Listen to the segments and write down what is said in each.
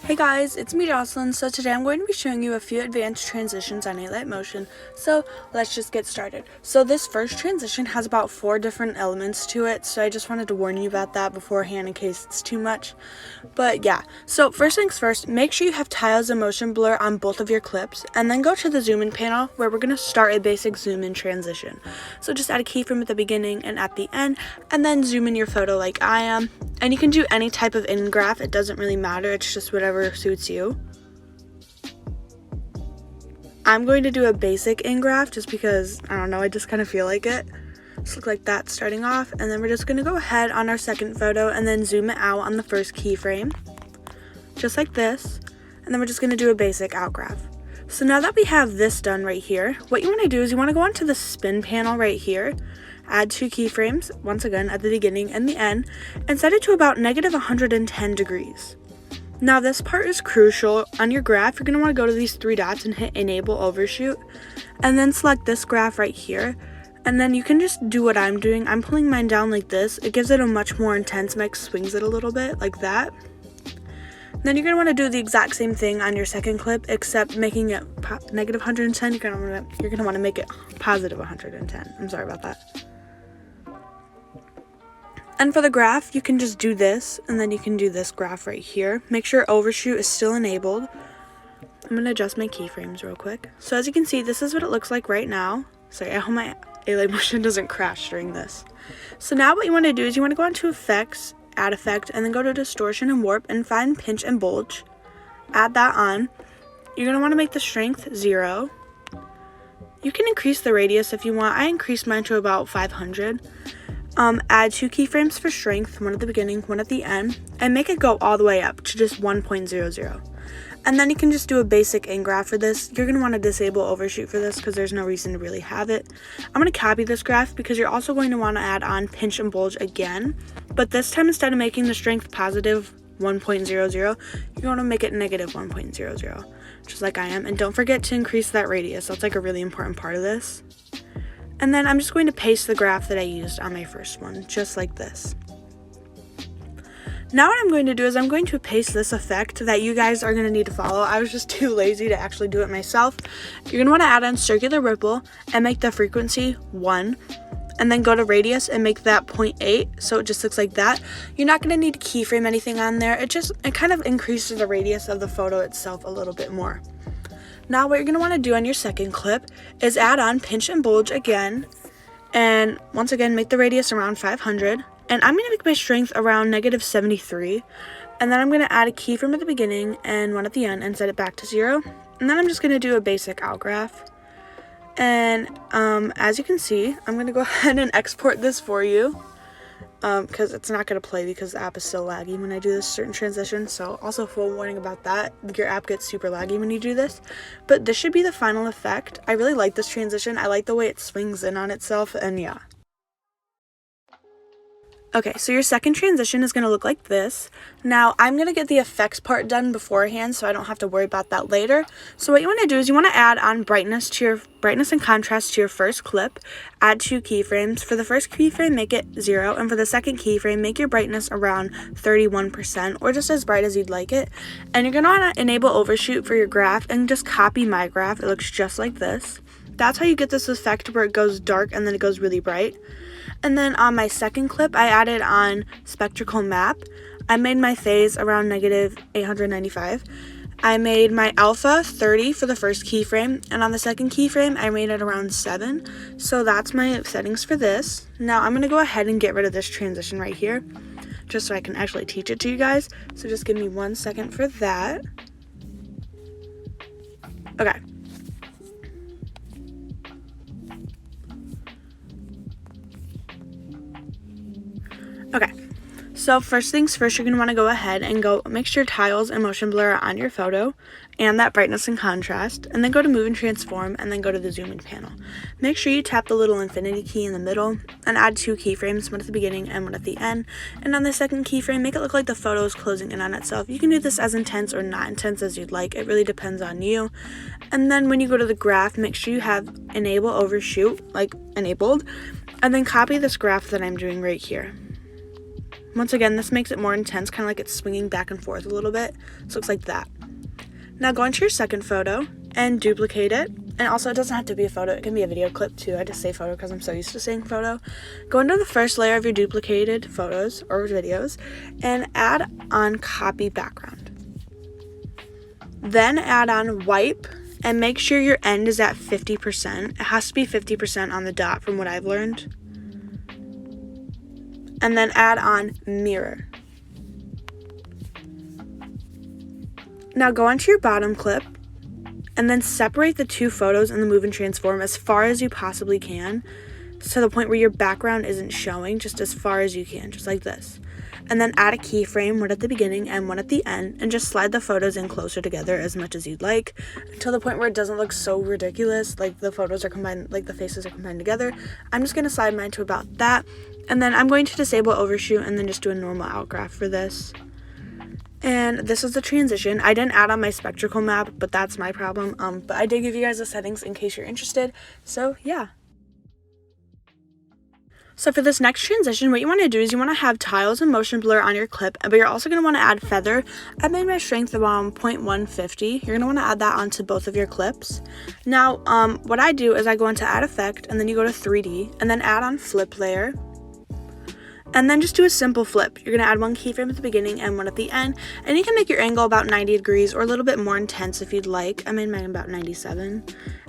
Hey guys, it's me Jocelyn. So today I'm going to be showing you a few advanced transitions on alight motion. So let's just get started. So this first transition has about 4 different elements to it, so I just wanted to warn you about that beforehand in case it's too much. But yeah, so first things first, make sure you have tiles and motion blur on both of your clips, and then go to the zoom in panel where we're going to start a basic zoom in transition. So just add a keyframe at the beginning and at the end, and then zoom in your photo like I am. And you can do any type of in graph, it doesn't really matter, it's just whatever suits you. I'm going to do a basic in graph just because, I don't know, I just kind of feel like it. Just look like that starting off, and then we're just going to go ahead on our second photo and then zoom it out on the first keyframe, just like this, and then we're just going to do a basic out graph. So now that we have this done right here, what you want to do is you want to go onto the spin panel right here, add 2 keyframes, once again at the beginning and the end, and set it to about negative 110 degrees. Now this part is crucial. On your graph, you're going to want to go to these 3 dots and hit enable overshoot, and then select this graph right here, and then you can just do what I'm doing. I'm pulling mine down like this. It gives it a much more intense mix, swings it a little bit like that. Then you're going to want to do the exact same thing on your second clip, except making it negative 110. You're going to want to make it positive 110. I'm sorry about that. And for the graph, you can just do this, and then you can do this graph right here. Make sure overshoot is still enabled. I'm going to adjust my keyframes real quick. So as you can see, this is what it looks like right now. Sorry, I hope my alight motion doesn't crash during this. So now what you want to do is you want to go onto effects, add effect, and then go to distortion and warp and find pinch and bulge. Add that on. You're going to want to make the strength 0. You can increase the radius if you want. I increased mine to about 500. Add 2 keyframes for strength, one at the beginning, one at the end, and make it go all the way up to just 1.00. And then you can just do a basic in graph for this. You're going to want to disable overshoot for this because there's no reason to really have it. I'm going to copy this graph because you're also going to want to add on pinch and bulge again, but this time instead of making the strength positive 1.00, you're going to make it negative 1.00, just like I am. And don't forget to increase that radius. That's like a really important part of this. And then I'm just going to paste the graph that I used on my first one, just like this. Now what I'm going to do is I'm going to paste this effect that you guys are going to need to follow. I was just too lazy to actually do it myself. You're going to want to add on circular ripple and make the frequency 1. And then go to radius and make that 0.8, so it just looks like that. You're not going to need to keyframe anything on there. It kind of increases the radius of the photo itself a little bit more. Now what you're going to want to do on your second clip is add on pinch and bulge again, and once again make the radius around 500, and I'm going to make my strength around negative 73, and then I'm going to add a keyframe at the beginning and one at the end and set it back to 0, and then I'm just going to do a basic out graph. And as you can see, I'm going to go ahead and export this for you. Because it's not going to play because the app is so laggy when I do this certain transition. So also full warning about that, your app gets super laggy when you do this. But this should be the final effect. I really like this transition. I like the way it swings in on itself, and yeah. Okay, so your second transition is going to look like this. Now, I'm going to get the effects part done beforehand so I don't have to worry about that later. So what you want to do is you want to add on brightness and contrast to your first clip. Add 2 keyframes. For the first keyframe, make it 0, and for the second keyframe, make your brightness around 31% or just as bright as you'd like it. And you're going to want to enable overshoot for your graph and just copy my graph. It looks just like this. That's how you get this effect where it goes dark and then it goes really bright. And then on my second clip, I added on spectral map. I made my phase around negative 895. I made my alpha 30 for the first keyframe, and on the second keyframe, I made it around 7. So that's my settings for this. Now I'm going to go ahead and get rid of this transition right here, just so I can actually teach it to you guys. So just give me 1 second for that. Okay. Okay, so first things first, you're going to want to go ahead and make sure tiles and motion blur are on your photo and that brightness and contrast, and then go to move and transform, and then go to the zoom in panel. Make sure you tap the little infinity key in the middle and add 2 keyframes, one at the beginning and one at the end. And on the second keyframe, make it look like the photo is closing in on itself. You can do this as intense or not intense as you'd like. It really depends on you. And then when you go to the graph, make sure you have enable overshoot, like enabled, and then copy this graph that I'm doing right here. Once again, this makes it more intense, kind of like it's swinging back and forth a little bit. So it looks like that. Now go into your second photo and duplicate it. And also, it doesn't have to be a photo. It can be a video clip too. I just say photo because I'm so used to saying photo. Go into the first layer of your duplicated photos or videos and add on copy background. Then add on wipe and make sure your end is at 50%. It has to be 50% on the dot from what I've learned. And then add on mirror. Now go onto your bottom clip and then separate the two photos in the move and transform as far as you possibly can, to the point where your background isn't showing, just as far as you can, just like this. And then add a keyframe, one at the beginning and one at the end, and just slide the photos in closer together as much as you'd like, until the point where it doesn't look so ridiculous, like the photos are combined, like the faces are combined together. I'm just going to slide mine to about that, and then I'm going to disable overshoot and then just do a normal outgraph for this. And this is the transition. I didn't add on my spectacle map, but that's my problem. But I did give you guys the settings in case you're interested. So yeah. So for this next transition, what you want to do is you want to have tiles and motion blur on your clip, but you're also going to want to add feather. I made my strength around 0.150. You're going to want to add that onto both of your clips. Now, what I do is I go into add effect, and then you go to 3D, and then add on flip layer. And then just do a simple flip. You're going to add one keyframe at the beginning and one at the end. And you can make your angle about 90 degrees or a little bit more intense if you'd like. I made mine about 97.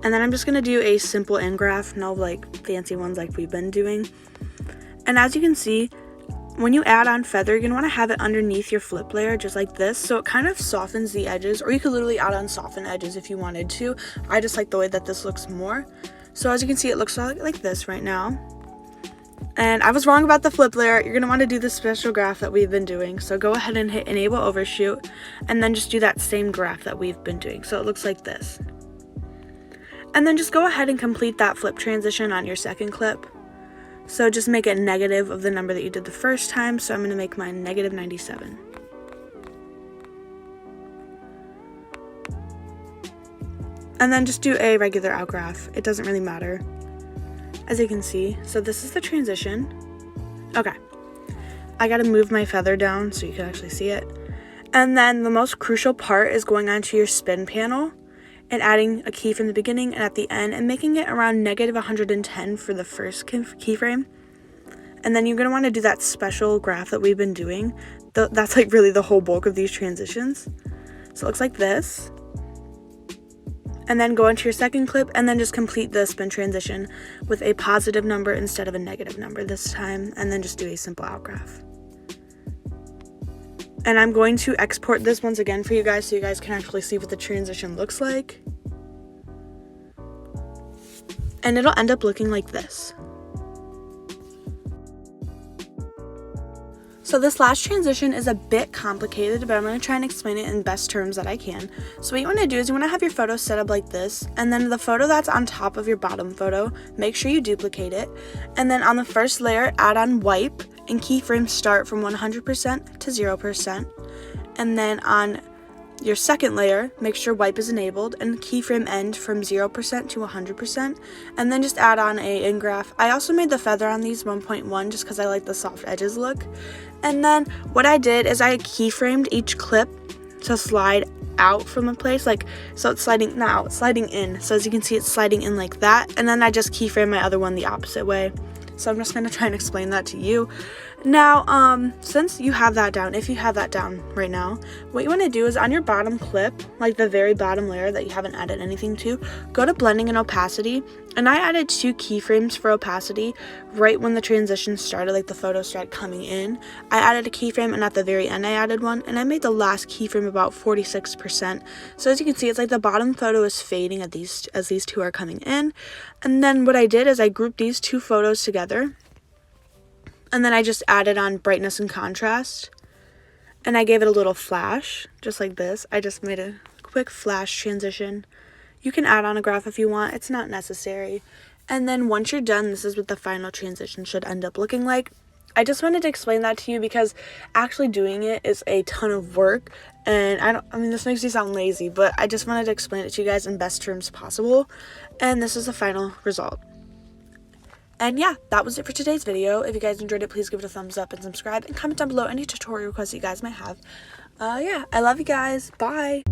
And then I'm just going to do a simple end graph, no like fancy ones like we've been doing. And as you can see, when you add on feather, you're going to want to have it underneath your flip layer just like this. So it kind of softens the edges, or you could literally add on soften edges if you wanted to. I just like the way that this looks more. So as you can see, it looks like this right now. And I was wrong about the flip layer. You're going to want to do the special graph that we've been doing. So go ahead and hit enable overshoot and then just do that same graph that we've been doing. So it looks like this. And then just go ahead and complete that flip transition on your second clip. So just make it negative of the number that you did the first time. So I'm going to make mine negative 97. And then just do a regular outgraph. It doesn't really matter. As you can see, so this is the transition. Okay, I gotta move my feather down so you can actually see it. And then the most crucial part is going onto your spin panel and adding a key from the beginning and at the end and making it around negative 110 for the first keyframe. And then you're gonna want to do that special graph that we've been doing. That's like really the whole bulk of these transitions. So it looks like this. And then go into your second clip and then just complete the spin transition with a positive number instead of a negative number this time, and then just do a simple outgraph. And I'm going to export this once again for you guys so you guys can actually see what the transition looks like. And it'll end up looking like this. So this last transition is a bit complicated, but I'm going to try and explain it in best terms that I can. So what you want to do is you want to have your photo set up like this, and then the photo that's on top of your bottom photo, make sure you duplicate it. And then on the first layer, add on wipe, and keyframes start from 100% to 0%. And then on your second layer, make sure wipe is enabled and keyframe end from 0% to 100%, and then just add on a end graph. I also made the feather on these 1.1 just because I like the soft edges look. And then what I did is I keyframed each clip to slide out from a place, like, so it's sliding now, it's sliding in. So as you can see, it's sliding in like that, and then I just keyframe my other one the opposite way. So I'm just going to try and explain that to you. Now, since you have that down, if you have that down right now, what you want to do is on your bottom clip, like the very bottom layer that you haven't added anything to, go to blending and opacity. And I added 2 keyframes for opacity right when the transition started, like the photo started coming in. I added a keyframe, and at the very end I added one, and I made the last keyframe about 46%. So as you can see, it's like the bottom photo is fading as these 2 are coming in. And then what I did is I grouped these 2 photos together. And then I just added on brightness and contrast. And I gave it a little flash, just like this. I just made a quick flash transition. You can add on a graph if you want. It's not necessary. And then once you're done, this is what the final transition should end up looking like. I just wanted to explain that to you because actually doing it is a ton of work. And I mean, this makes me sound lazy, but I just wanted to explain it to you guys in best terms possible. And this is the final result. And yeah, that was it for today's video. If you guys enjoyed it, please give it a thumbs up and subscribe, and comment down below any tutorial requests you guys might have. Yeah, I love you guys. Bye.